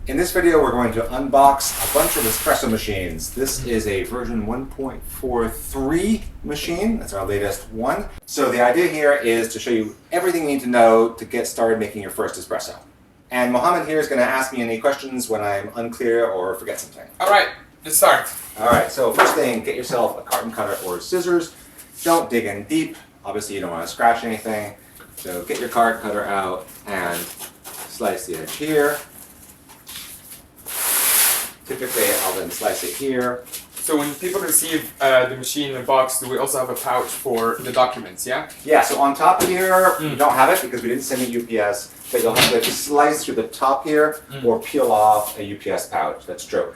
In this video, we're going to unbox a bunch of espresso machines. This is a version 1.43 machine. That's our latest one. So the idea here is to show you everything you need to know to get started making your first espresso. And Mohammed here is going to ask me any questions when I'm unclear or forget something. All right, let's start. All right, so first thing, get yourself a carton cutter or scissors. Don't dig in deep. Obviously, you don't want to scratch anything. So get your carton cutter out and slice the edge here. Typically, I'll then slice it here. So when people receive the machine in a box, do we also have a pouch for the documents, yeah? Yeah, so on top of here, you don't have it because we didn't send it UPS, but you'll have to slice through the top here or peel off a UPS pouch. That's true.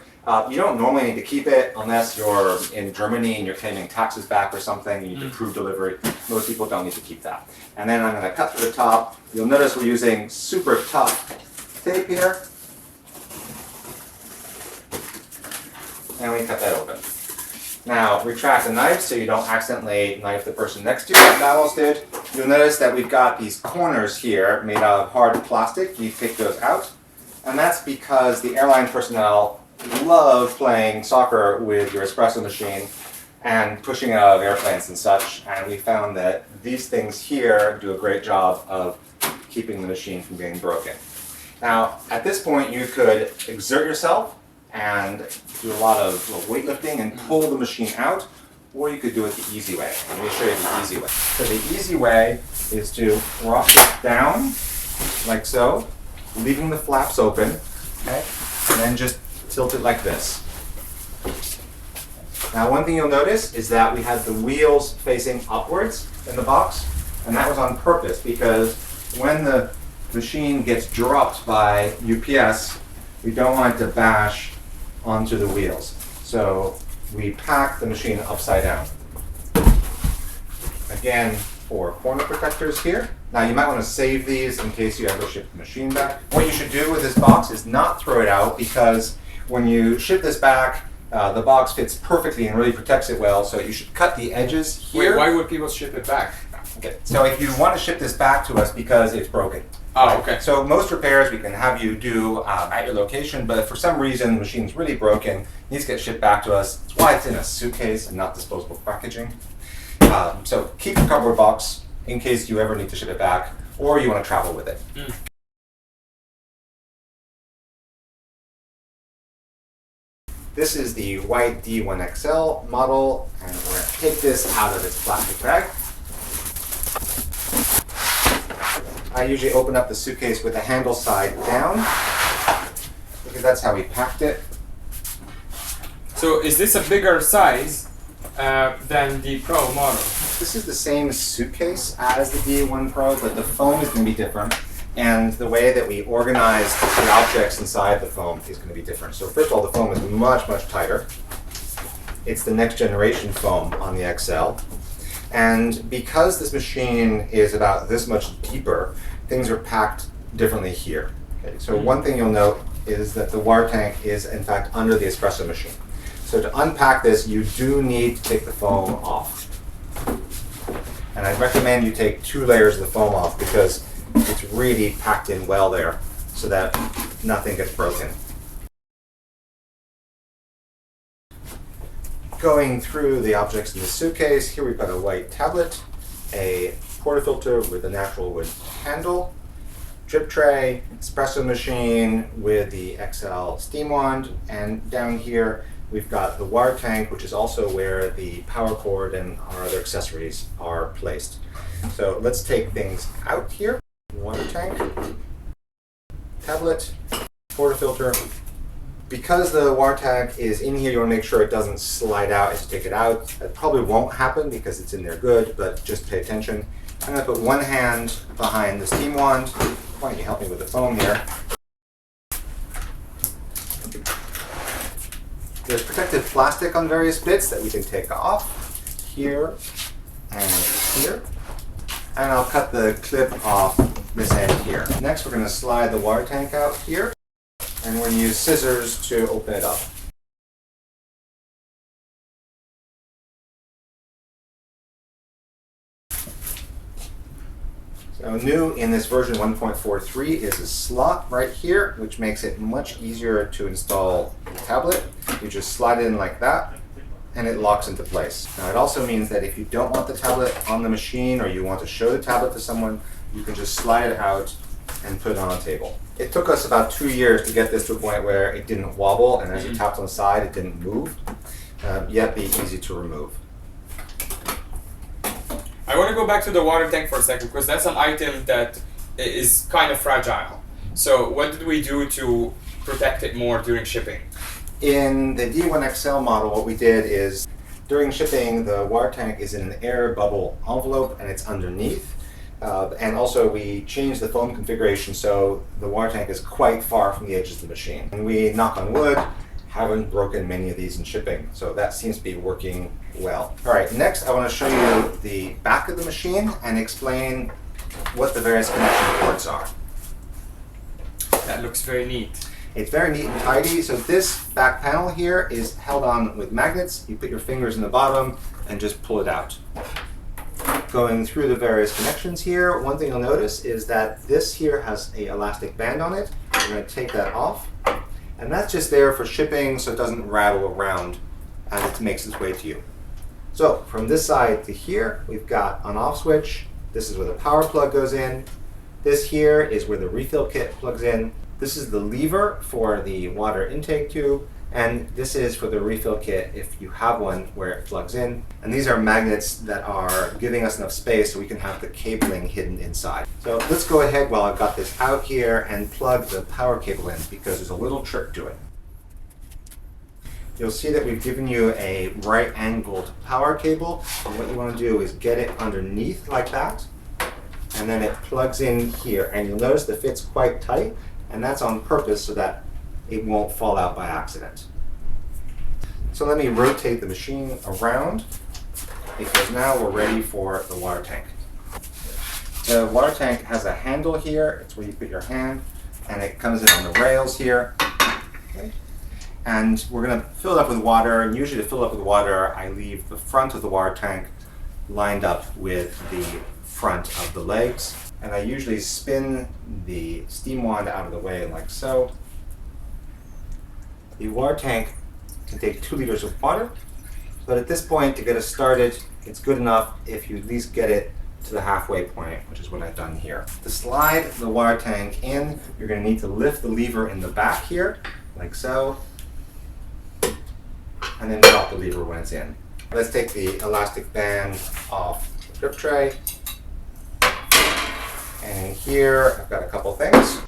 You don't normally need to keep it unless you're in Germany and you're claiming taxes back or something. You need to prove delivery. Most people don't need to keep that. And then I'm going to cut through the top. You'll notice we're using super tough tape here. And we cut that open. Now, retract the knife so you don't accidentally knife the person next to you, like I almost did. You'll notice that we've got these corners here made out of hard plastic. You take those out. And that's because the airline personnel love playing soccer with your espresso machine and pushing it out of airplanes and such. And we found that these things here do a great job of keeping the machine from being broken. Now, at this point, you could exert yourself and do a lot of weightlifting and pull the machine out, or you could do it the easy way. Let me show you the easy way. So the easy way is to rock it down, like so, leaving the flaps open, okay, and then just tilt it like this. Now one thing you'll notice is that we had the wheels facing upwards in the box, and that was on purpose because when the machine gets dropped by UPS, we don't want it to bash onto the wheels. So we pack the machine upside down. Again, for corner protectors here. Now you might want to save these in case you ever ship the machine back. What you should do with this box is not throw it out because when you ship this back, the box fits perfectly and really protects it well, so you should cut the edges here. Wait, why would people ship it back? Okay, so if you want to ship this back to us because it's broken. Oh, okay. So most repairs we can have you do at your location, but if for some reason the machine's really broken, it needs to get shipped back to us. That's why it's in a suitcase and not disposable packaging. So keep your cardboard box in case you ever need to ship it back or you want to travel with it. This is the white D1XL model, and we're going to take this out of its plastic bag. I usually open up the suitcase with the handle side down because that's how we packed it. So is this a bigger size than the Pro model? This is the same suitcase as the D1 Pro, but the foam is going to be different, and the way that we organize the objects inside the foam is going to be different. So first of all, the foam is much, much tighter. It's the next generation foam on the XL. And because this machine is about this much deeper, things are packed differently here. Okay, so one thing you'll note is that the water tank is in fact under the espresso machine. So to unpack this, you do need to take the foam off. And I'd recommend you take 2 layers of the foam off because it's really packed in well there so that nothing gets broken. Going through the objects in the suitcase, here we've got a white tablet, a portafilter with a natural wood handle, drip tray, espresso machine with the XL steam wand, and down here we've got the water tank, which is also where the power cord and our other accessories are placed. So let's take things out here. Water tank, tablet, portafilter. Because the water tank is in here, you want to make sure it doesn't slide out as you take it out. That probably won't happen because it's in there good, but just pay attention. I'm going to put one hand behind the steam wand. Why don't you help me with the foam here? There's protective plastic on various bits that we can take off, here and here. And I'll cut the clip off this end here. Next, we're going to slide the water tank out here. And we're going to use scissors to open it up. So Now, new in this version 1.43 is a slot right here, which makes it much easier to install the tablet. You just slide it in like that, and it locks into place. Now, it also means that if you don't want the tablet on the machine, or you want to show the tablet to someone, you can just slide it out and put it on a table. It took us about 2 years to get this to a point where it didn't wobble, and as you tapped on the side, it didn't move, yet be easy to remove. I want to go back to the water tank for a second because that's an item that is kind of fragile. So what did we do to protect it more during shipping? In the D1XL model, what we did is during shipping, the water tank is in an air bubble envelope and it's underneath. And also we changed the foam configuration so the water tank is quite far from the edges of the machine. And we, knock on wood, haven't broken many of these in shipping, so that seems to be working well. All right, next I want to show you the back of the machine and explain what the various connection ports are. That looks very neat. It's very neat and tidy. So this back panel here is held on with magnets. You put your fingers in the bottom and just pull it out. Going through the various connections here, one thing you'll notice is that this here has an elastic band on it. We're going to take that off. And that's just there for shipping so it doesn't rattle around as it makes its way to you. So from this side to here, we've got an off switch. This is where the power plug goes in. This here is where the refill kit plugs in. This is the lever for the water intake tube. And this is for the refill kit if you have one where it plugs in. And these are magnets that are giving us enough space so we can have the cabling hidden inside. So let's go ahead while I've got this out here and plug the power cable in because there's a little trick to it. You'll see that we've given you a right-angled power cable. And what you want to do is get it underneath like that. And then it plugs in here. And you'll notice the fit's quite tight. And that's on purpose so that it won't fall out by accident. So let me rotate the machine around because now we're ready for the water tank. The water tank has a handle here. It's where you put your hand, and it comes in on the rails here. Okay. And we're going to fill it up with water, and usually to fill it up with water, I leave the front of the water tank lined up with the front of the legs. And I usually spin the steam wand out of the way like so. The water tank can take 2 liters of water, but at this point, to get us started, it's good enough if you at least get it to the halfway point, which is what I've done here. To slide the water tank in, you're going to need to lift the lever in the back here, like so, and then drop the lever when it's in. Let's take the elastic band off the drip tray. And here, I've got a couple things.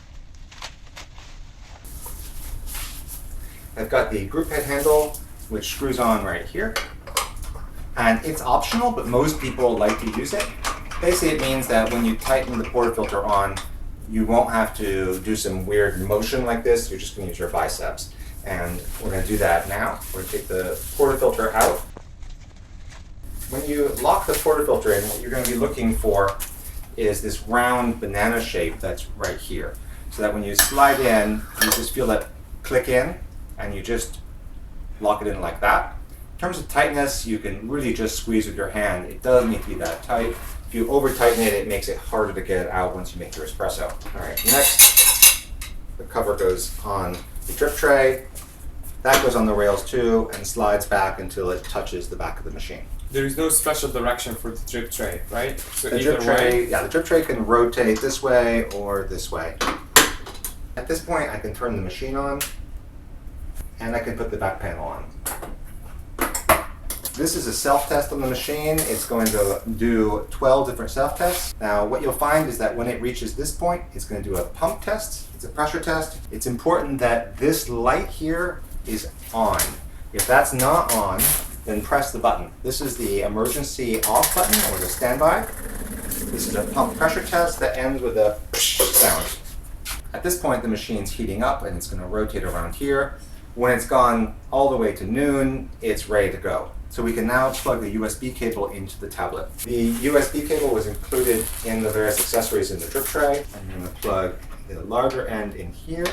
I've got the group head handle, which screws on right here. And it's optional, but most people like to use it. Basically, it means that when you tighten the portafilter on, you won't have to do some weird motion like this. You're just going to use your biceps. And we're going to do that now. We're going to take the portafilter out. When you lock the portafilter in, what you're going to be looking for is this round banana shape that's right here. So that when you slide in, you just feel that click in, and you just lock it in like that. In terms of tightness, you can really just squeeze with your hand. It doesn't need to be that tight. If you over tighten it, it makes it harder to get it out once you make your espresso. All right, next, the cover goes on the drip tray. That goes on the rails too and slides back until it touches the back of the machine. There is no special direction for the drip tray, right? So The either drip tray, way. yeah, the drip tray can rotate this way or this way. At this point, I can turn the machine on, and I can put the back panel on. This is a self-test on the machine. It's going to do 12 different self-tests. Now, what you'll find is that when it reaches this point, it's going to do a pump test. It's a pressure test. It's important that this light here is on. If that's not on, then press the button. This is the emergency off button, or the standby. This is a pump pressure test that ends with a sound. At this point, the machine's heating up and it's going to rotate around here. When it's gone all the way to noon, it's ready to go. So we can now plug the USB cable into the tablet. The USB cable was included in the various accessories in the drip tray. I'm going to plug the larger end in here,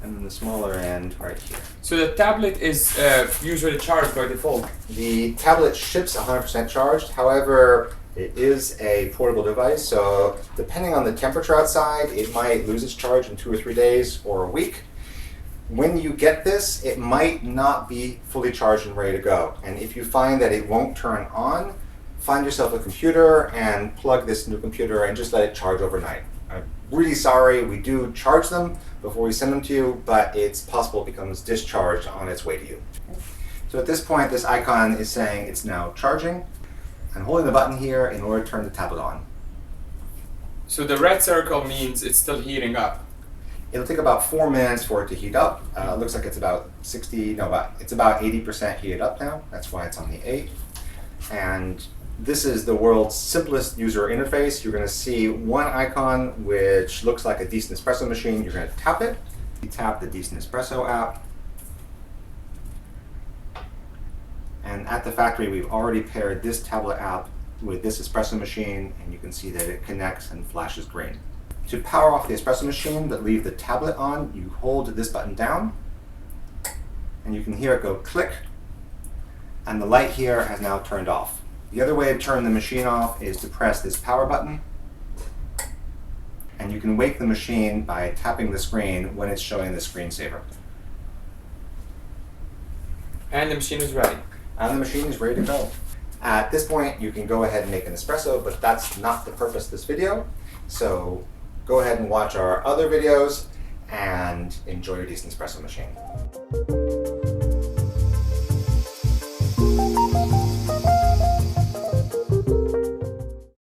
and then the smaller end right here. So the tablet is usually charged by default. The tablet ships 100% charged. However, It is a portable device, so depending on the temperature outside, it might lose its charge in 2 or 3 days or a week. When you get this, it might not be fully charged and ready to go. And if you find that it won't turn on, find yourself a computer and plug this new computer and just let it charge overnight. I'm really sorry, we do charge them before we send them to you, but it's possible it becomes discharged on its way to you. So at this point, this icon is saying it's now charging. I'm holding the button here in order to turn the tablet on. So the red circle means it's still heating up. It'll take about 4 minutes for it to heat up. It looks like it's about it's about 80% heated up now. That's why it's on the 8. And this is the world's simplest user interface. You're going to see one icon which looks like a Decent Espresso machine. You're going to tap it. You tap the Decent Espresso app. And at the factory, we've already paired this tablet app with this espresso machine, and you can see that it connects and flashes green. To power off the espresso machine but leave the tablet on, you hold this button down, and you can hear it go click, and the light here has now turned off. The other way to turn the machine off is to press this power button, and you can wake the machine by tapping the screen when it's showing the screensaver. And the machine is ready. And the machine is ready to go. At this point, you can go ahead and make an espresso, but that's not the purpose of this video. So go ahead and watch our other videos and enjoy your Decent Espresso machine.